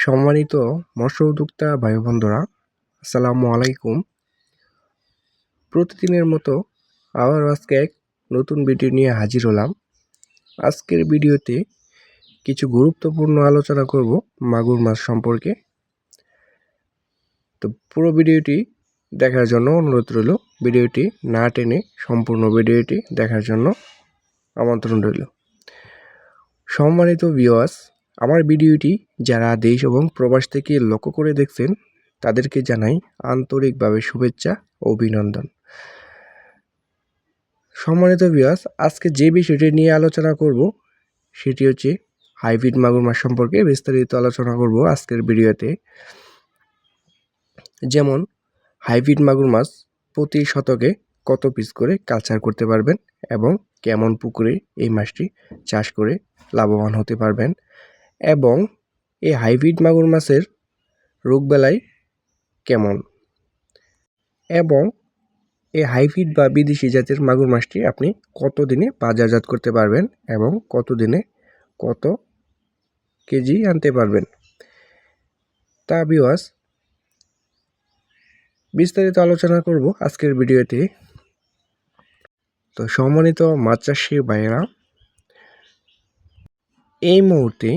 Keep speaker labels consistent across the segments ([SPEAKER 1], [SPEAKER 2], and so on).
[SPEAKER 1] সম্মানিত মৎস্য উদ্যোক্তা ভাই বন্ধুরা, আসসালামু আলাইকুম। প্রতিদিনের মতো আবার আজকে এক নতুন ভিডিও নিয়ে হাজির হলাম। আজকের ভিডিওতে কিছু গুরুত্বপূর্ণ আলোচনা করব মাগুর মাছ সম্পর্কে। তো পুরো ভিডিওটি দেখার জন্য অনুরোধ রইল। ভিডিওটি না টেনে সম্পূর্ণ ভিডিওটি দেখার জন্য আমন্ত্রণ রইল। সম্মানিত ভিউয়ার্স, আমার ভিডিওটি যারা দেশ এবং প্রবাস থেকে লক্ষ্য করে দেখছেন তাদেরকে জানাই আন্তরিকভাবে শুভেচ্ছা ও অভিনন্দন। সম্মানিত ভিউয়ার্স, আজকে যে বিষয়টি নিয়ে আলোচনা করব সেটি হচ্ছে হাইব্রিড মাগুর মাছ সম্পর্কে বিস্তারিত আলোচনা করব আজকের ভিডিওতে। যেমন হাইব্রিড মাগুর মাছ প্রতি শতকে কত পিস করে কালচার করতে পারবেন এবং কেমন পুকুরে এই মাছটি চাষ করে লাভবান হতে পারবেন, এবং এই হাইব্রিড মাগুর মাছের রোগবালাই কেমন, এবং এই হাইব্রিড বা বিদেশি জাতের মাগুর মাছটি আপনি কত দিনে বাজারজাত করতে পারবেন এবং কত দিনে কত কেজি আনতে পারবেন। তা ভিউয়ার্স, বিস্তারিত আলোচনা করব আজকের ভিডিওতে। তো সম্মানিত মাছ চাষি ভাইয়েরা, এই মুহূর্তে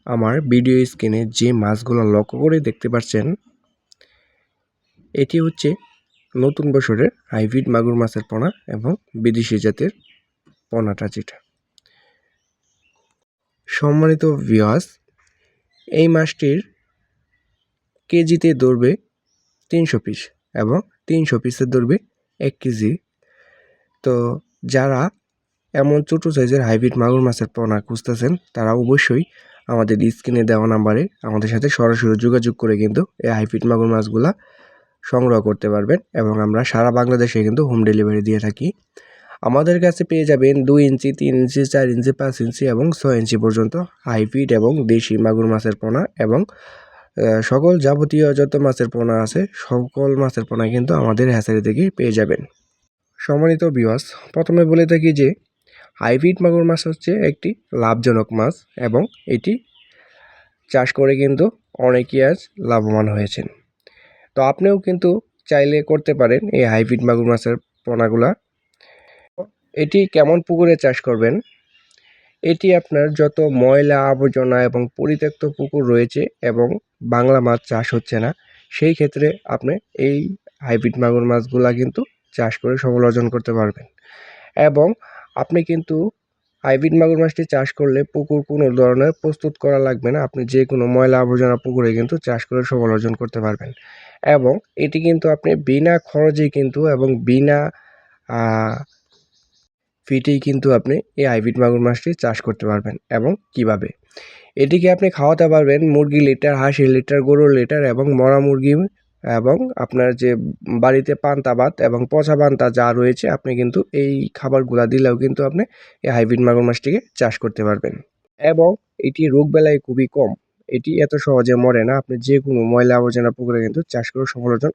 [SPEAKER 1] আমার ভিডিও স্ক্রিনে যে মাছগুলো লক্ষ্য করে দেখতে পাচ্ছেন এটি হচ্ছে নতুন বছরের হাইব্রিড মাগুর মাছের পোনা এবং বিদেশি জাতের পোনাটা যেটা। সম্মানিত ভিউয়ার্স, এই মাছটির কেজিতে ধরবে 300 পিস এবং 300 পিসে ধরবে 1 কেজি। তো যারা এমন ছোটো সাইজের হাইব্রিড মাগুর মাছের পোনা খুঁজতেছেন তারা অবশ্যই আমাদের স্ক্রিনে দেওয়া নাম্বারে আমাদের সাথে সরাসরি যোগাযোগ করে কিন্তু এই হাইব্রিড মাগুর মাছগুলা সংগ্রহ করতে পারবেন, এবং আমরা সারা বাংলাদেশে কিন্তু হোম ডেলিভারি দিয়ে থাকি। আমাদের কাছে পেয়ে যাবেন 2 ইঞ্চি, 3 ইঞ্চি, 4 ইঞ্চি, 5 ইঞ্চি এবং 6 ইঞ্চি পর্যন্ত হাইব্রিড এবং দেশি মাগুর মাছের পোনা, এবং সকল যাবতীয় যত মাছের পোনা আছে সকল মাছের পোনা কিন্তু আমাদের হ্যাচারি থেকেই পেয়ে যাবেন। সম্মানিত ভিউয়ার্স, প্রথমে বলে থাকি যে হাইব্রিড মাগুর মাছ হচ্ছে একটি লাভজনক মাছ, এবং এটি চাষ করে কিন্তু অনেকেই আজ লাভবান হয়েছেন। তো আপনিও কিন্তু চাইলে করতে পারেন এই হাইব্রিড মাগুর মাছের পোনাগুলা। এটি কেমন পুকুরে চাষ করবেন? এটি আপনার যত ময়লা আবর্জনা এবং পরিত্যক্ত পুকুর রয়েছে এবং বাংলা মাছ চাষ হচ্ছে না, সেই ক্ষেত্রে আপনি এই হাইব্রিড মাগুর মাছগুলা কিন্তু চাষ করে সফল অর্জন করতে পারবেন। এবং আপনি কিন্তু হাইব্রিড মাগুর মাছটি চাষ করলে পুকুর কোনো ধরনের প্রস্তুত করা লাগবে না, আপনি যে কোনো ময়লা আবর্জনা পুকুরে কিন্তু চাষ করে সফল অর্জন করতে পারবেন। এবং এটি কিন্তু আপনি বিনা খরচে কিন্তু এবং বিনা ফিটেই কিন্তু আপনি এই হাইব্রিড মাগুর মাছটি চাষ করতে পারবেন। এবং কিভাবে এটিকে আপনি খাওয়াতে পারবেন? মুরগি লিটার, হাঁসের লিটার, গরুর লিটার এবং মরা মুরগি, এবং আপনার যে বাড়িতে পান্তা ভাত এবং পচা পান্তা যা রয়েছে আপনি কিন্তু এই খাবারগুলা দিলেও কিন্তু আপনি এই হাইব্রিড মাগুর মাছটিকে চাষ করতে পারবেন। এবং এটি রোগবালাই খুবই কম, এটি এত সহজে মরে না, আপনি যে কোনো ময়লা আবর্জনা পুকুরে কিন্তু চাষ করে সফল অর্জন